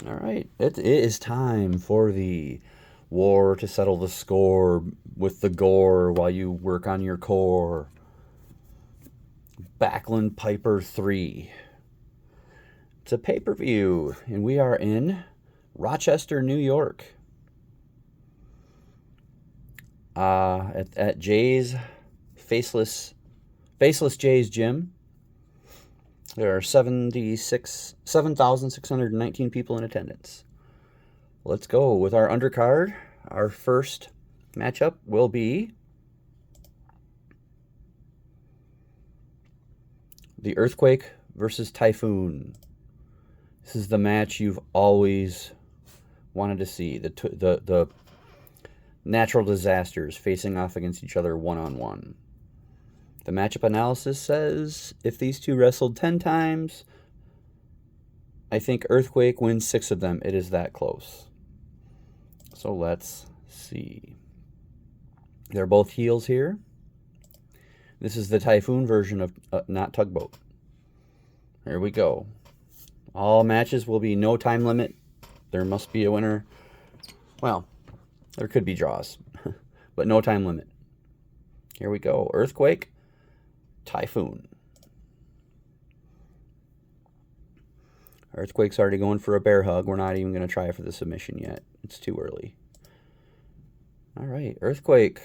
All right, it is time for the war to settle the score with the gore while you work on your core. Backlund Piper 3. It's a pay-per-view, and we are in Rochester, New York. At Jay's Faceless Jay's Gym. There are 7,619 people in attendance. Let's go with our undercard. Our first matchup will be the Earthquake versus Typhoon. This is the match you've always wanted to see. The natural disasters facing off against each other one-on-one. The matchup analysis says if these two wrestled 10 times, I think Earthquake wins 6 of them. It is that close. So let's see. They're both heels here. This is the Typhoon version of not Tugboat. Here we go. All matches will be no time limit. There must be a winner. Well, there could be draws, but no time limit. Here we go. Earthquake, Typhoon. Earthquake's already going for a bear hug. We're not even going to try for the submission yet. It's too early. All right, Earthquake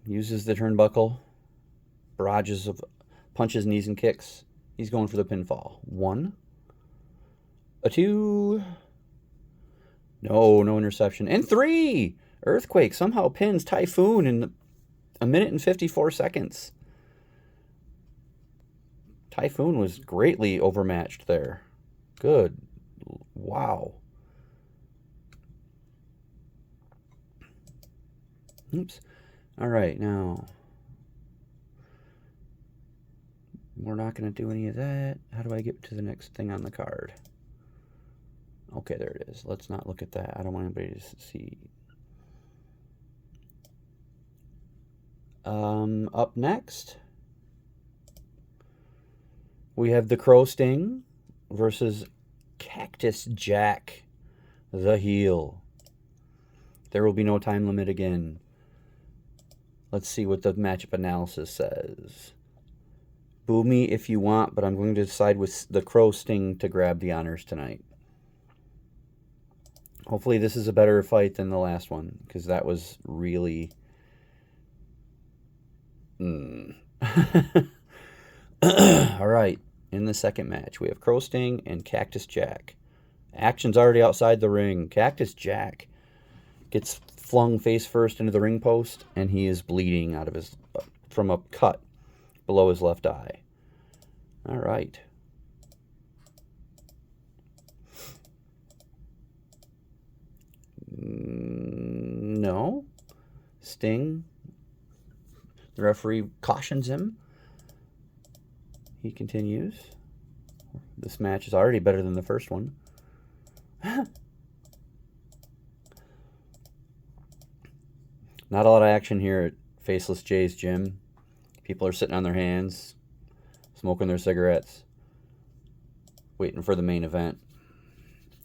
uses the turnbuckle, barrages of punches, knees, and kicks. He's going for the pinfall. 1, a 2, no interception, and 3. Earthquake somehow pins Typhoon in a minute and 54 seconds. Typhoon was greatly overmatched there. Good. Wow. Oops. All right, now we're not going to do any of that. How do I get to the next thing on the card? Okay, there it is. Let's not look at that. I don't want anybody to see. Up next, we have the Crow Sting versus Cactus Jack, the heel. There will be no time limit again. Let's see what the matchup analysis says. Boo me if you want, but I'm going to decide with the Crow Sting to grab the honors tonight. Hopefully this is a better fight than the last one, because that was really... All right, in the second match, we have Crow Sting and Cactus Jack. Action's already outside the ring. Cactus Jack gets flung face first into the ring post, and he is bleeding out of his from a cut below his left eye. All right. No. Sting. The referee cautions him. He continues. This match is already better than the first one. Not a lot of action here at Faceless Jay's Gym. People are sitting on their hands, smoking their cigarettes, waiting for the main event.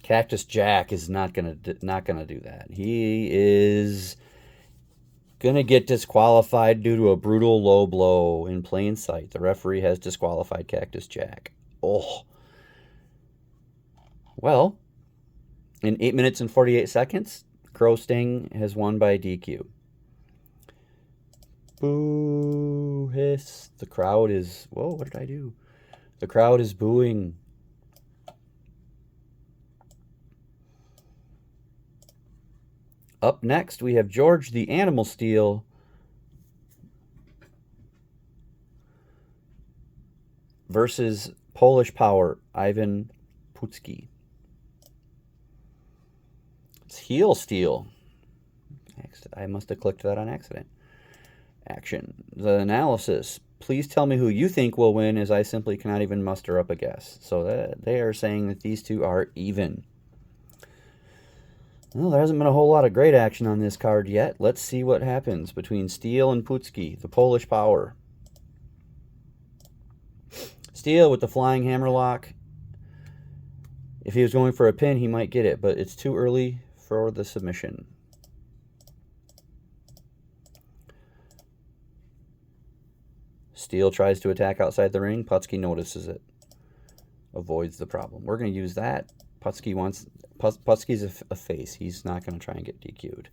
Cactus Jack is not gonna do that. He is gonna get disqualified due to a brutal low blow in plain sight. The referee has disqualified Cactus Jack. Oh. Well, in 8 minutes and 48 seconds, Crow Sting has won by DQ. Boo, hiss. The crowd is... Whoa, what did I do? The crowd is booing. Up next, we have George the Animal Steel versus Polish Power, Ivan Putski. It's heel steel. I must have clicked that on accident. Action. The analysis. Please tell me who you think will win, as I simply cannot even muster up a guess. So they are saying that these two are even. Well, there hasn't been a whole lot of great action on this card yet. Let's see what happens between Steel and Putski, the Polish Power. Steel with the flying hammerlock If he was going for a pin, he might get it, but it's too early for the submission. Steele tries to attack outside the ring. Putski notices it. Avoids the problem. We're going to use that. Putski's a face. He's not going to try and get DQ'd.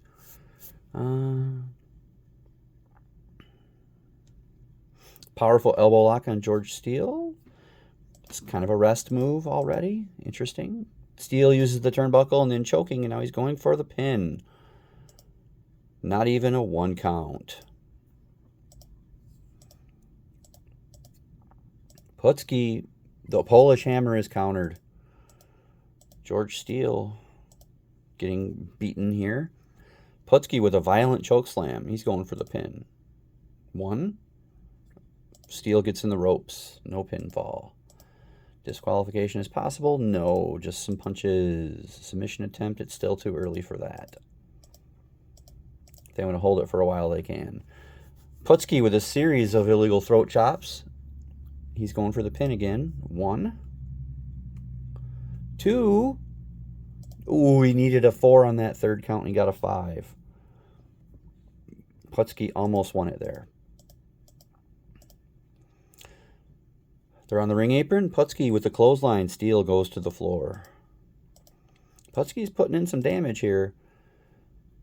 Powerful elbow lock on George Steele. It's kind of a rest move already. Interesting. Steele uses the turnbuckle and then choking, and now he's going for the pin. Not even a 1 count. Putski, the Polish hammer is countered. George Steele getting beaten here. Putski with a violent choke slam. He's going for the pin. 1. Steele gets in the ropes. No pinfall. Disqualification is possible? No, just some punches. Submission attempt, it's still too early for that. If they want to hold it for a while, they can. Putski with a series of illegal throat chops. He's going for the pin again. 1. 2. Ooh, he needed a 4 on that third count and he got a 5. Putski almost won it there. They're on the ring apron. Putski with the clothesline. Steele goes to the floor. Putski's putting in some damage here.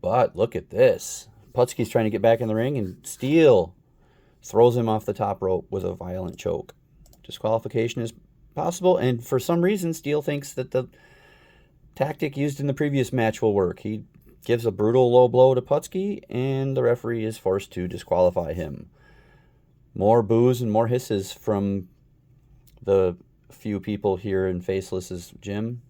But look at this. Putski's trying to get back in the ring, and Steele throws him off the top rope with a violent choke. Disqualification is possible, and for some reason, Steele thinks that the tactic used in the previous match will work. He gives a brutal low blow to Putski, and the referee is forced to disqualify him. More boos and more hisses from the few people here in Faceless's gym.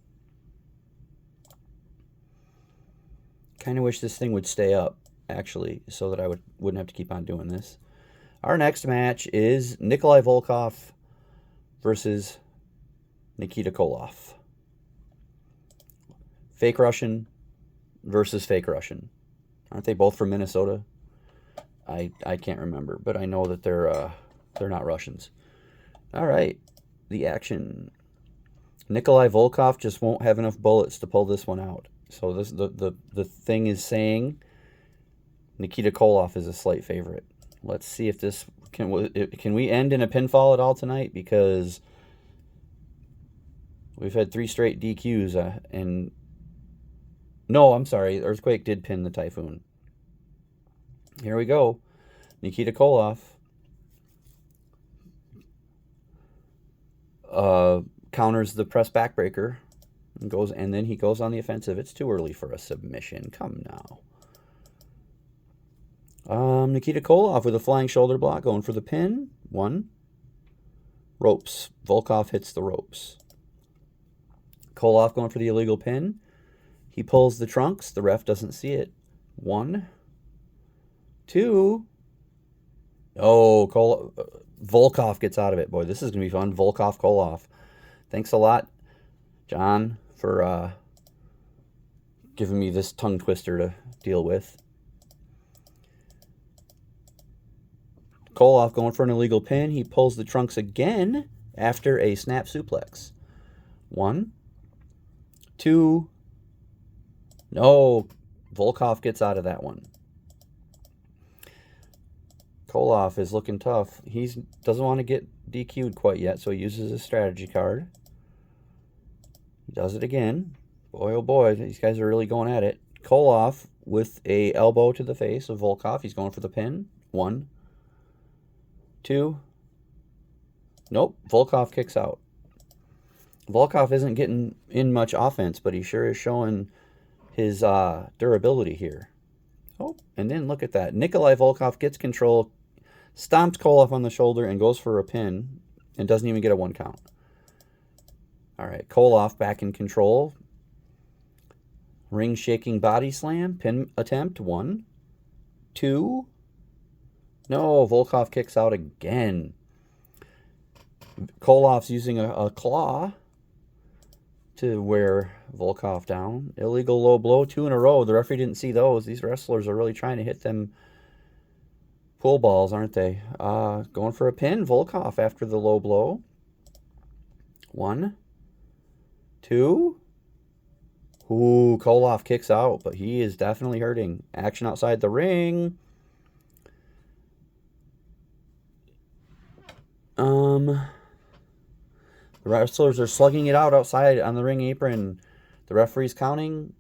Kind of wish this thing would stay up, actually, so that I wouldn't have to keep on doing this. Our next match is Nikolai Volkov versus Nikita Koloff. Fake Russian versus fake Russian. Aren't they both from Minnesota? I can't remember, but I know that they're not Russians. All right, the action. Nikolai Volkov just won't have enough bullets to pull this one out. So this the thing is saying Nikita Koloff is a slight favorite. Let's see if this can we end in a pinfall at all tonight, because we've had 3 straight DQs and no, I'm sorry, Earthquake did pin the Typhoon. Here we go. Nikita Koloff counters the press backbreaker and then he goes on the offensive. It's too early for a submission. Come now. Nikita Koloff with a flying shoulder block going for the pin. 1. Ropes. Volkov hits the ropes. Koloff going for the illegal pin. He pulls the trunks. The ref doesn't see it. 1. 2. Oh, Volkov gets out of it. Boy, this is going to be fun. Volkov, Koloff. Thanks a lot, John, for giving me this tongue twister to deal with. Koloff going for an illegal pin. He pulls the trunks again after a snap suplex. 1. 2. No, Volkov gets out of that one. Koloff is looking tough. He doesn't want to get DQ'd quite yet, so he uses his strategy card. He does it again. Boy, oh boy, these guys are really going at it. Koloff with a elbow to the face of Volkov. He's going for the pin. 1. 2. Nope, Volkov kicks out. Volkov isn't getting in much offense, but he sure is showing his durability here. Oh, and then look at that. Nikolai Volkov gets control, stomps Koloff on the shoulder, and goes for a pin, and doesn't even get a 1 count. All right, Koloff back in control. Ring-shaking body slam. Pin attempt. 1. 2. No, Volkov kicks out again. Koloff's using a claw to wear Volkov down. Illegal low blow, 2 in a row. The referee didn't see those. These wrestlers are really trying to hit them pool balls, aren't they? Going for a pin. Volkov after the low blow. 1. 2. Ooh, Koloff kicks out, but he is definitely hurting. Action outside the ring. The wrestlers are slugging it out outside on the ring apron. The referee's counting.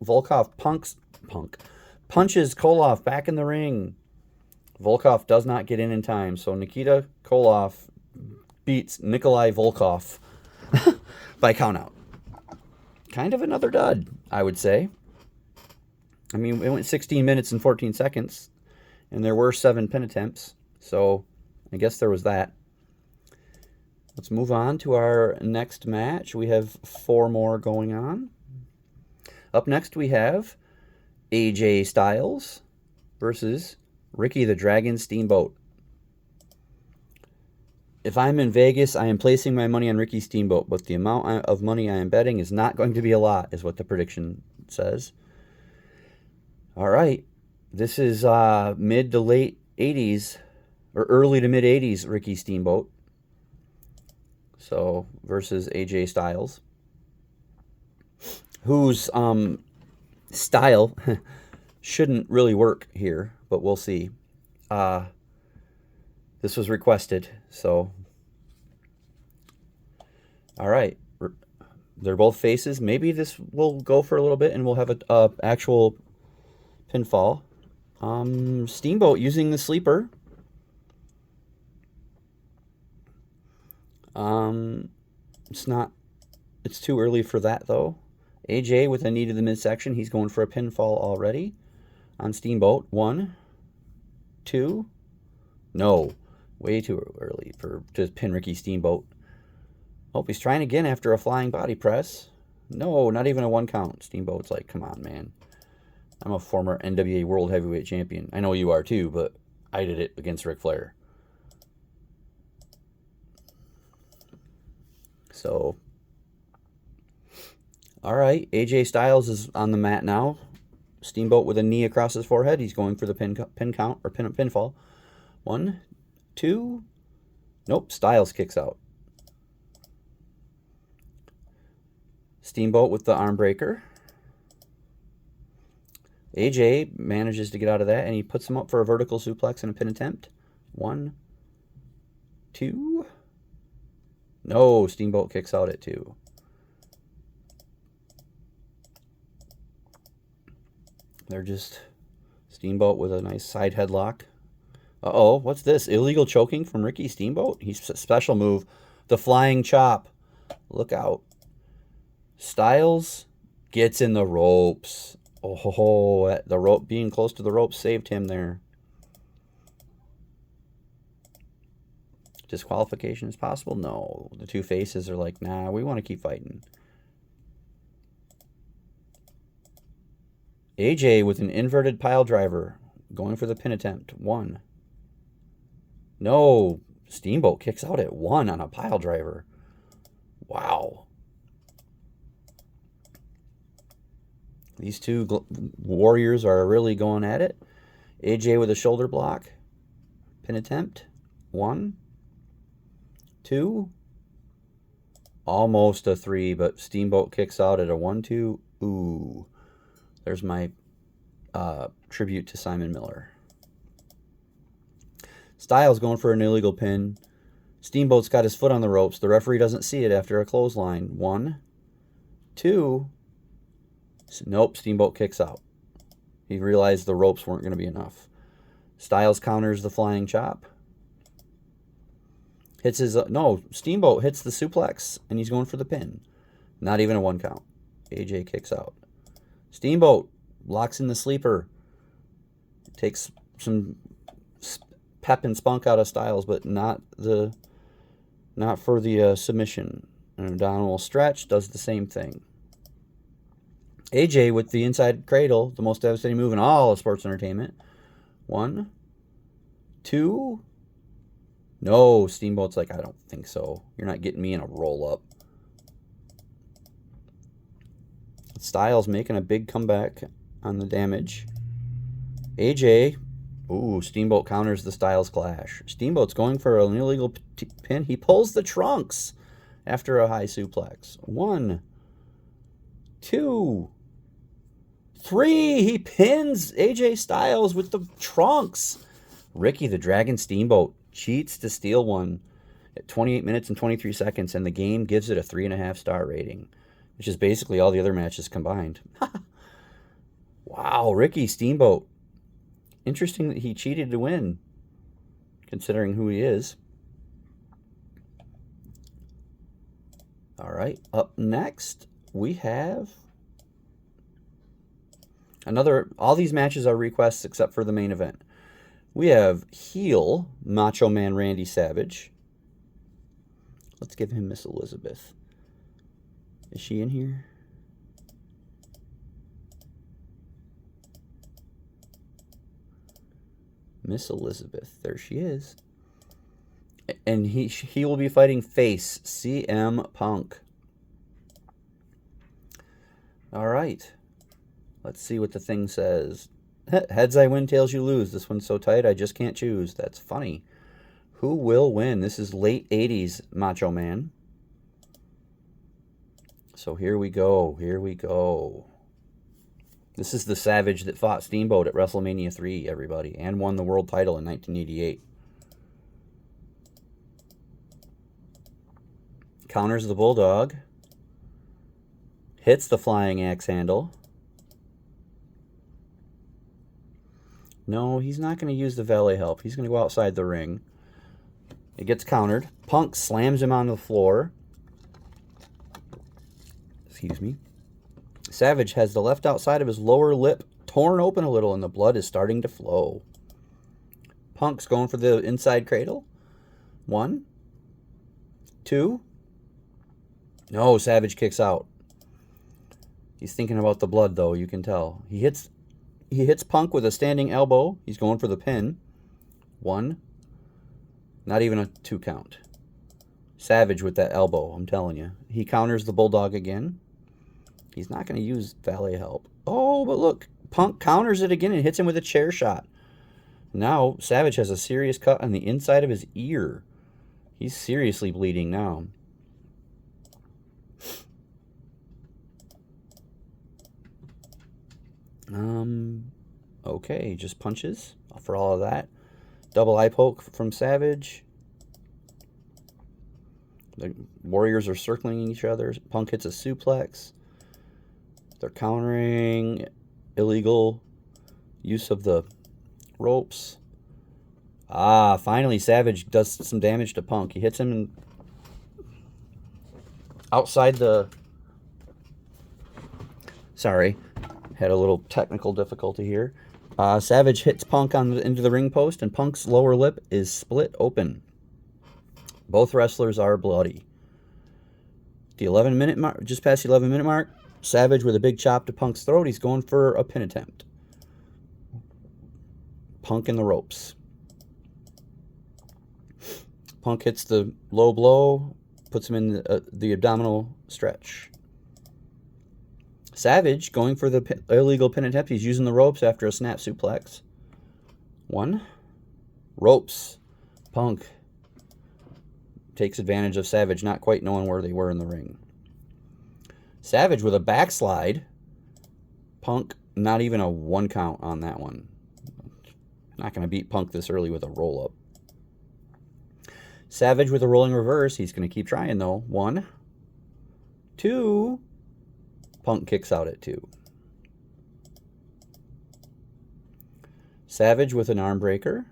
Volkov punches Koloff back in the ring. Volkov does not get in time, so Nikita Koloff beats Nikolai Volkov by countout. Kind of another dud, I would say. I mean, it went 16 minutes and 14 seconds, and there were 7 pin attempts, so I guess there was that. Let's move on to our next match. We have 4 more going on. Up next, we have AJ Styles versus Ricky the Dragon Steamboat. If I'm in Vegas, I am placing my money on Ricky Steamboat, but the amount of money I am betting is not going to be a lot, is what the prediction says. All right. This is mid to late 80s, or early to mid 80s Ricky Steamboat. So, versus AJ Styles, whose style shouldn't really work here, but we'll see. This was requested, so. All right. They're both faces. Maybe this will go for a little bit and we'll have a actual pinfall. Steamboat using the sleeper. It's too early for that, though. AJ with a knee to the midsection. He's going for a pinfall already on Steamboat. 1, 2. No. Way too early to pin Ricky Steamboat. Oh, he's trying again after a flying body press. No, not even a 1 count. Steamboat's like, come on, man. I'm a former NWA World Heavyweight Champion. I know you are too, but I did it against Ric Flair. So, all right. AJ Styles is on the mat now. Steamboat with a knee across his forehead. He's going for the pin count or pinfall. 1, 2. Nope. Styles kicks out. Steamboat with the arm breaker. AJ manages to get out of that, and he puts him up for a vertical suplex and a pin attempt. 1, 2. No, Steamboat kicks out at 2. They're just Steamboat with a nice side headlock. Uh-oh, what's this? Illegal choking from Ricky Steamboat? He's a special move. The flying chop. Look out. Styles gets in the ropes. Oh, the rope, being close to the rope saved him there. Disqualification is possible? No. The 2 faces are like, nah, we want to keep fighting. AJ with an inverted pile driver. Going for the pin attempt. 1. No. Steamboat kicks out at 1 on a pile driver. Wow. These 2 warriors are really going at it. AJ with a shoulder block. Pin attempt. 1, 2. Almost a 3, but Steamboat kicks out at a 1, 2. Ooh. There's my tribute to Simon Miller. Styles going for an illegal pin. Steamboat's got his foot on the ropes. The referee doesn't see it after a clothesline. 1, 2. Nope, Steamboat kicks out. He realized the ropes weren't going to be enough. Styles counters the flying chop. Hits his... no, Steamboat hits the suplex, and he's going for the pin. Not even a 1 count. AJ kicks out. Steamboat locks in the sleeper. Takes some pep and spunk out of Styles, but not for the submission. An abdominal stretch does the same thing. AJ with the inside cradle, the most devastating move in all of sports entertainment. 1, 2. No, Steamboat's like, I don't think so. You're not getting me in a roll-up. Styles making a big comeback on the damage. AJ, ooh, Steamboat counters the Styles clash. Steamboat's going for an illegal pin. He pulls the trunks after a high suplex. 1, 2, 3. He pins AJ Styles with the trunks. Ricky the Dragon Steamboat cheats to steal one at 28 minutes and 23 seconds, and the game gives it a 3.5-star rating, which is basically all the other matches combined. Wow, Ricky Steamboat. Interesting that he cheated to win, considering who he is. All right, up next, we have all these matches are requests except for the main event. We have heel Macho Man Randy Savage. Let's give him Miss Elizabeth. Is she in here? Miss Elizabeth. There she is. And he will be fighting face CM Punk. All right. Let's see what the thing says. Heads I win, tails you lose. This one's so tight I just can't choose. That's funny. Who will win? This is late 80s Macho Man. So here we go. Here we go. This is the Savage that fought Steamboat at WrestleMania 3, everybody, and won the world title in 1988. Counters the Bulldog. Hits the flying axe handle. No, he's not going to use the valet help. He's going to go outside the ring. It gets countered. Punk slams him on the floor. Excuse me. Savage has the left outside of his lower lip torn open a little, and the blood is starting to flow. Punk's going for the inside cradle. 1, 2. No, Savage kicks out. He's thinking about the blood, though, you can tell. He hits Punk with a standing elbow. He's going for the pin. 1. Not even a 2 count. Savage with that elbow, I'm telling you. He counters the Bulldog again. He's not going to use valet help. Oh, but look. Punk counters it again and hits him with a chair shot. Now, Savage has a serious cut on the inside of his ear. He's seriously bleeding now. Okay, just punches for all of that. Double eye poke from Savage. The Warriors are circling each other. Punk hits a suplex. They're countering illegal use of the ropes. Finally Savage does some damage to Punk. He hits him outside the... Sorry, had a little technical difficulty here. Savage hits Punk into the ring post, and Punk's lower lip is split open. Both wrestlers are bloody. The 11-minute mark, just past the 11-minute mark, Savage with a big chop to Punk's throat. He's going for a pin attempt. Punk in the ropes. Punk hits the low blow, puts him in the abdominal stretch. Savage going for the illegal pin attempt. He's using the ropes after a snap suplex. 1. Ropes. Punk takes advantage of Savage not quite knowing where they were in the ring. Savage with a backslide. Punk, not even a 1 count on that one. Not going to beat Punk this early with a roll-up. Savage with a rolling reverse. He's going to keep trying, though. 1, 2. Punk kicks out at 2. Savage with an arm breaker.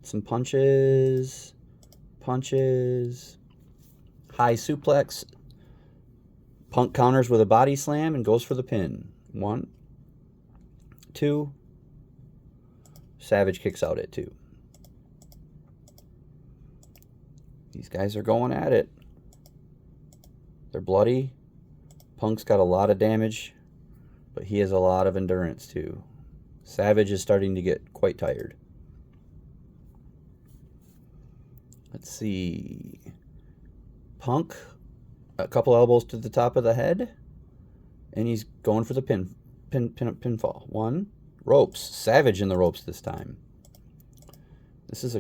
Some punches. Punches. High suplex. Punk counters with a body slam and goes for the pin. 1, 2. Savage kicks out at 2. These guys are going at it. They're bloody. Punk's got a lot of damage, but he has a lot of endurance too. Savage is starting to get quite tired. Let's see. Punk, a couple elbows to the top of the head, and he's going for the pinfall. 1. Ropes. Savage in the ropes this time. This is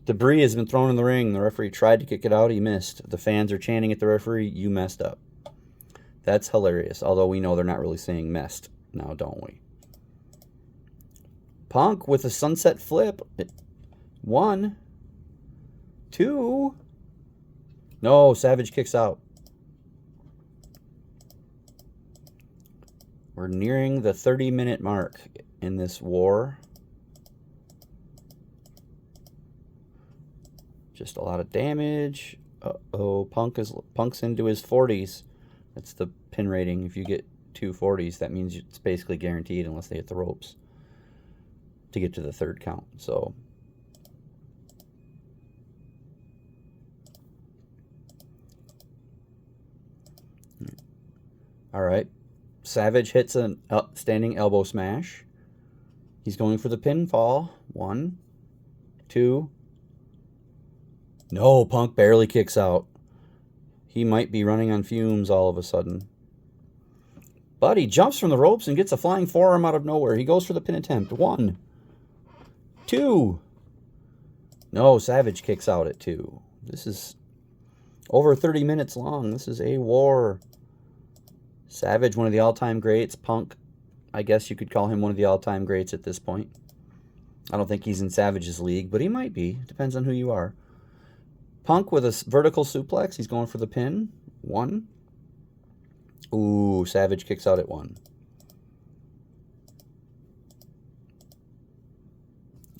Debris has been thrown in the ring. The referee tried to kick it out. He missed. The fans are chanting at the referee, "You messed up." That's hilarious. Although we know they're not really saying messed now, don't we? Punk with a sunset flip. 1, 2. No, Savage kicks out. We're nearing the 30-minute mark in this war. Just a lot of damage. Uh-oh, Punk's into his 40s. That's the pin rating. If you get 2 40s, that means it's basically guaranteed unless they hit the ropes to get to the 3rd count. So all right. Savage hits an standing elbow smash. He's going for the pinfall. 1, 2. No, Punk barely kicks out. He might be running on fumes all of a sudden. But he jumps from the ropes and gets a flying forearm out of nowhere. He goes for the pin attempt. 1, 2. No, Savage kicks out at 2. This is over 30 minutes long. This is a war. Savage, one of the all-time greats. Punk, I guess you could call him one of the all-time greats at this point. I don't think he's in Savage's league, but he might be. Depends on who you are. Punk with a vertical suplex. He's going for the pin. 1. Ooh, Savage kicks out at 1.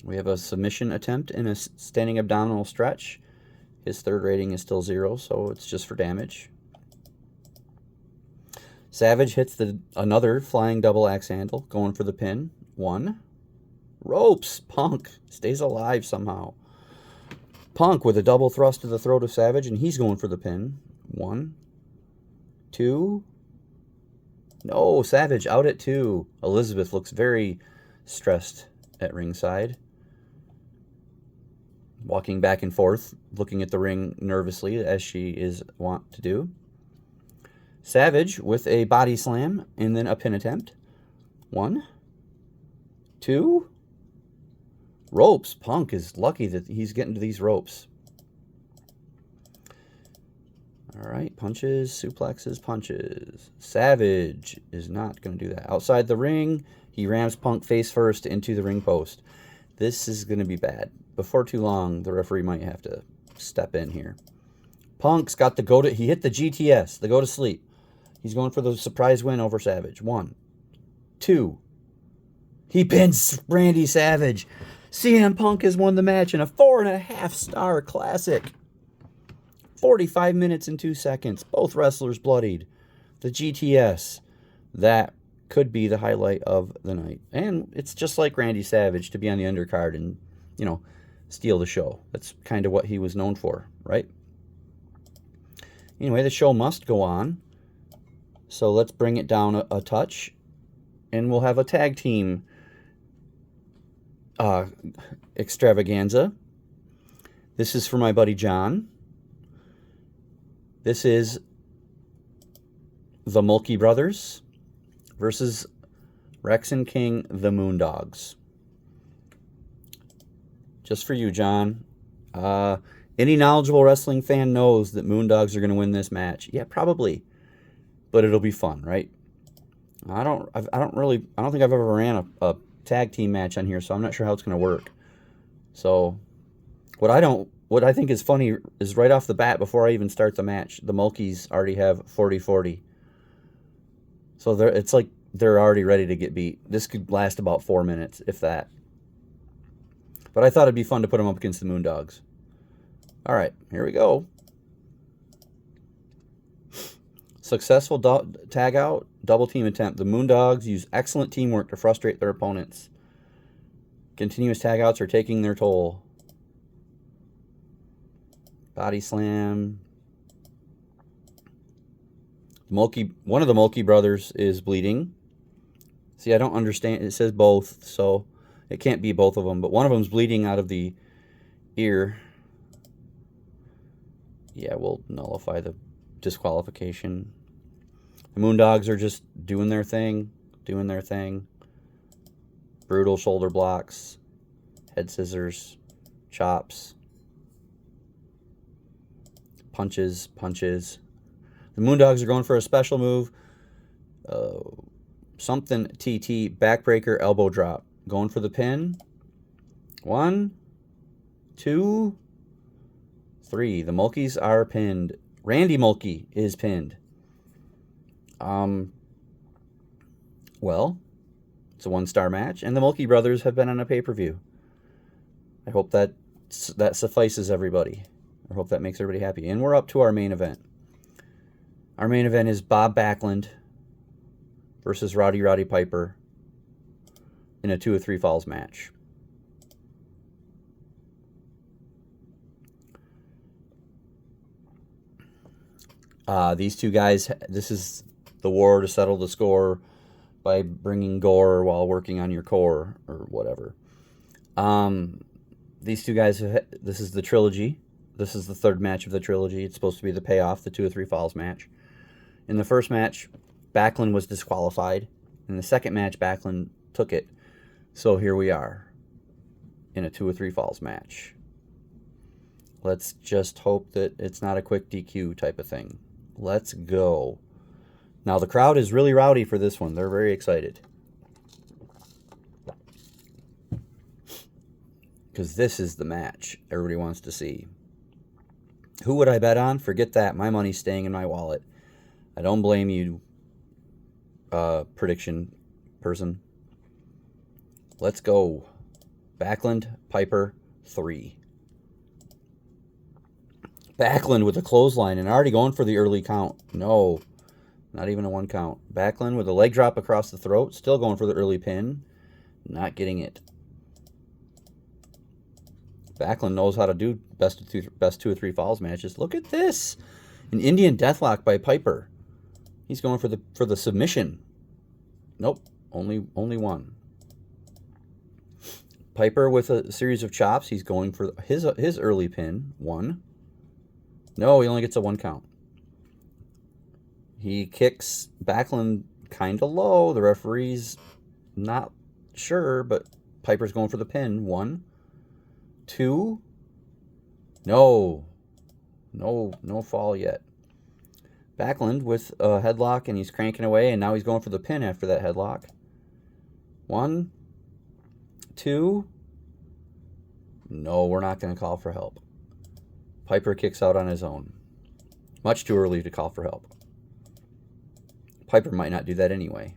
We have a submission attempt in a standing abdominal stretch. His 3rd rating is still 0, so it's just for damage. Savage hits another flying double axe handle, going for the pin. 1. Ropes. Punk stays alive somehow. Punk with a double thrust to the throat of Savage, and he's going for the pin. 1, 2. No, Savage out at 2. Elizabeth looks very stressed at ringside. Walking back and forth, looking at the ring nervously, as she is wont to do. Savage with a body slam and then a pin attempt. 1, 2. Ropes. Punk is lucky that he's getting to these ropes. All right, punches, suplexes, punches. Savage is not going to do that. Outside the ring, he rams Punk face first into the ring post. This is going to be bad. Before too long, the referee might have to step in here. Punk's got the he hit the GTS, the go to sleep. He's going for the surprise win over Savage. 1, 2. He pins Randy Savage. CM Punk has won the match in a 4.5-star classic. 45 minutes and 2 seconds. Both wrestlers bloodied. The GTS. That could be the highlight of the night. And it's just like Randy Savage to be on the undercard and, steal the show. That's kind of what he was known for, right? Anyway, the show must go on. So let's bring it down a touch. And we'll have a tag team extravaganza. This is for my buddy John. This is the Mulkey Brothers versus Rex and King, the Moondogs. Just for you, John. Any knowledgeable wrestling fan knows that Moondogs are going to win this match. Yeah, probably. But it'll be fun, right? I don't think I've ever ran a tag team match on here, so I'm not sure how it's going to work. So what I think is funny is right off the bat, before I even start the match, the Mulkeys already have 40-40. So it's like they're already ready to get beat. This could last about 4 minutes, if that. But I thought it'd be fun to put them up against the Moondogs. All right, here we go. Successful tag out, double team attempt. The Moondogs use excellent teamwork to frustrate their opponents. Continuous tag outs are taking their toll. Body slam. One of the Mulkey brothers is bleeding. See, I don't understand. It says both, so it can't be both of them. But one of them's bleeding out of the ear. Yeah, we'll nullify the disqualification. The Moondogs are just doing their thing. Brutal shoulder blocks. Head scissors. Chops. punches. The Moondogs are going for a special move. Something TT, backbreaker, elbow drop. Going for the pin. 1, 2, 3. The Mulkeys are pinned. Randy Mulkey is pinned. Well, it's a 1-star match, and the Mulkey brothers have been on a pay-per-view. I hope that suffices everybody. I hope that makes everybody happy. And we're up to our main event. Our main event is Bob Backlund versus Roddy Piper in a 2 of 3 falls match. These two guys, this is the war to settle the score by bringing Gore while working on your core or whatever. These two guys, this is the trilogy. This is the third match of the trilogy. It's supposed to be the payoff, the 2 of 3 falls match. In the first match, Backlund was disqualified. In the second match, Backlund took it. So here we are in a 2 of 3 falls match. Let's just hope that it's not a quick DQ type of thing. Let's go. Now, the crowd is really rowdy for this one. They're very excited. Because this is the match everybody wants to see. Who would I bet on? Forget that. My money's staying in my wallet. I don't blame you, prediction person. Let's go. Backlund, Piper, 3. Backlund with a clothesline and already going for the early count. No, not even a 1 count. Backlund with a leg drop across the throat. Still going for the early pin. Not getting it. Backlund knows how to do best 2 of 3 falls matches. Look at this. An Indian deathlock by Piper. He's going for the submission. Nope, only 1. Piper with a series of chops. He's going for his early pin. 1. No, he only gets a 1 count. He kicks Backlund kind of low. The referee's not sure, but Piper's going for the pin. 1, 2. No fall yet. Backlund with a headlock, and he's cranking away, and now he's going for the pin after that headlock. 1, 2. No, we're not going to call for help. Piper kicks out on his own. Much too early to call for help. Piper might not do that anyway.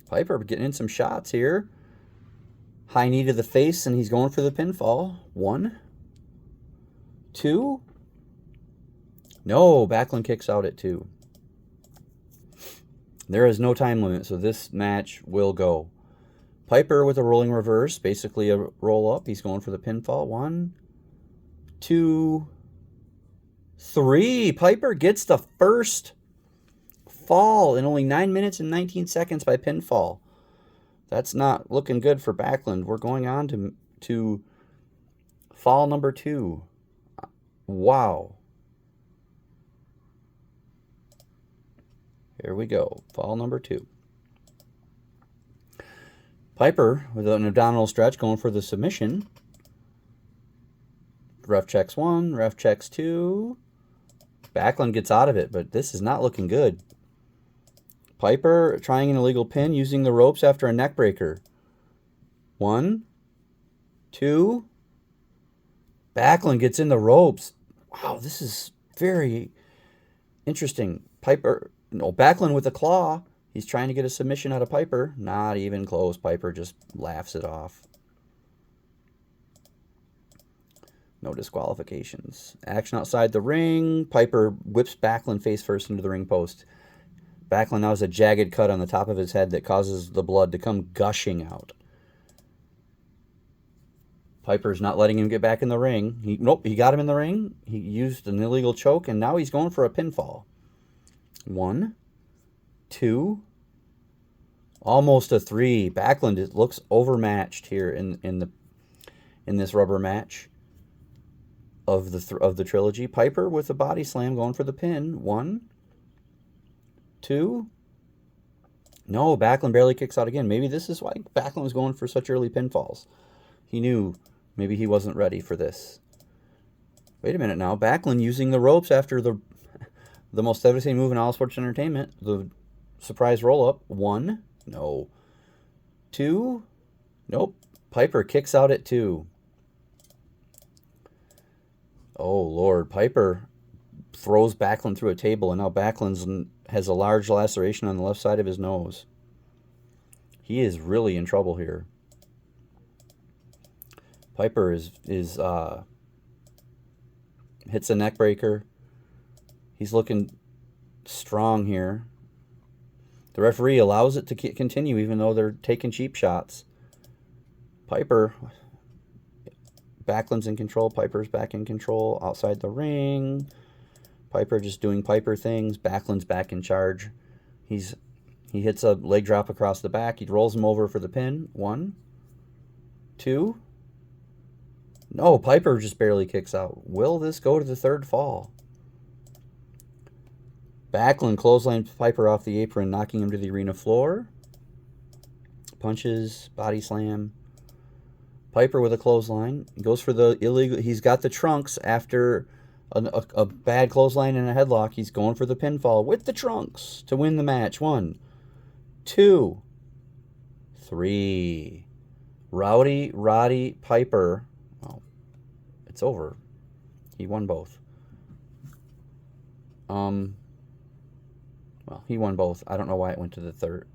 Piper getting in some shots here. High knee to the face, and he's going for the pinfall. 1, 2. No, Backlund kicks out at 2. There is no time limit, so this match will go. Piper with a rolling reverse, basically a roll up. He's going for the pinfall. 1, 2, 3. Piper gets the first fall in only 9 minutes and 19 seconds by pinfall. That's not looking good for Backlund. We're going on to fall number 2. Wow. Here we go. Fall number 2. Piper with an abdominal stretch going for the submission. Ref checks 1, ref checks 2. Backlund gets out of it, but this is not looking good. Piper trying an illegal pin using the ropes after a neck breaker. 1, 2. Backlund gets in the ropes. Wow, this is very interesting. Backlund with a claw. He's trying to get a submission out of Piper. Not even close. Piper just laughs it off. No disqualifications. Action outside the ring. Piper whips Backlund face first into the ring post. Backlund now has a jagged cut on the top of his head that causes the blood to come gushing out. Piper's not letting him get back in the ring. He got him in the ring. He used an illegal choke, and now he's going for a pinfall. 1, 2. Almost a 3. Backlund looks overmatched here in this rubber match of the trilogy. Piper with a body slam going for the pin. 1, 2. No, Backlund barely kicks out again. Maybe this is why Backlund was going for such early pinfalls. He knew maybe he wasn't ready for this. Wait a minute now. Backlund using the ropes after the most devastating move in all sports entertainment. The surprise roll-up. 1. No. 2. Nope. Piper kicks out at 2. Oh, Lord. Piper throws Backlund through a table, and now Backlund has a large laceration on the left side of his nose. He is really in trouble here. Piper hits a neck breaker. He's looking strong here. The referee allows it to continue even though they're taking cheap shots. Piper, Backlund's in control. Piper's back in control outside the ring. Piper just doing Piper things. Backlund's back in charge. He hits a leg drop across the back. He rolls him over for the pin. 1, 2. No, Piper just barely kicks out. Will this go to the third fall? Backlund clotheslines Piper off the apron, knocking him to the arena floor. Punches, body slam. Piper with a clothesline. He goes for the illegal. He's got the trunks after a bad clothesline and a headlock. He's going for the pinfall with the trunks to win the match. 1, 2, 3. Roddy Piper. Oh, it's over. He won both. Well, he won both. I don't know why it went to the third.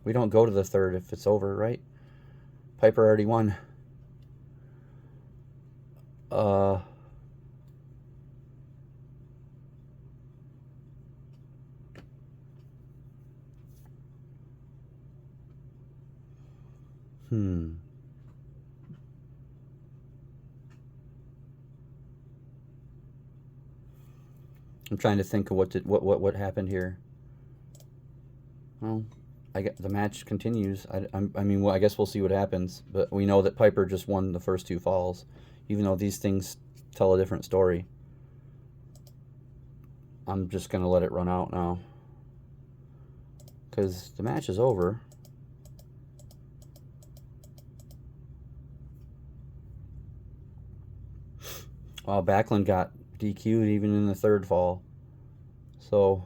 We don't go to the third if it's over, right? Piper already won. I'm trying to think of what happened here. Well, the match continues. I mean, well, I guess we'll see what happens. But we know that Piper just won the first 2 falls, even though these things tell a different story. I'm just gonna let it run out now because the match is over. Wow, Backlund got DQ'd even in the third fall. So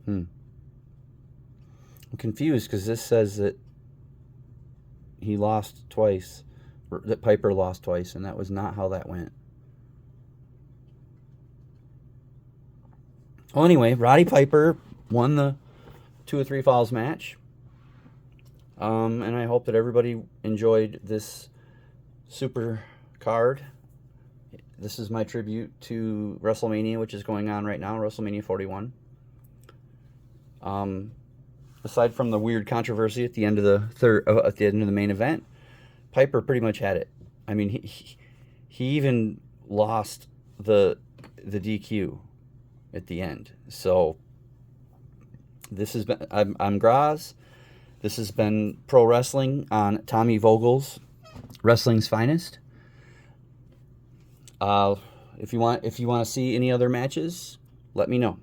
I'm confused because this says that he lost twice, or that Piper lost twice, and that was not how that went. Well, anyway, Roddy Piper won the 2 or 3 falls match. And I hope that everybody enjoyed this super card. This is my tribute to WrestleMania, which is going on right now, WrestleMania 41. Aside from the weird controversy at the end of the main event, Piper pretty much had it. I mean, he even lost the DQ at the end. So this has been I'm Graz. This has been Pro Wrestling on Tommy Vogel's Wrestling's Finest. If you want to see any other matches, let me know.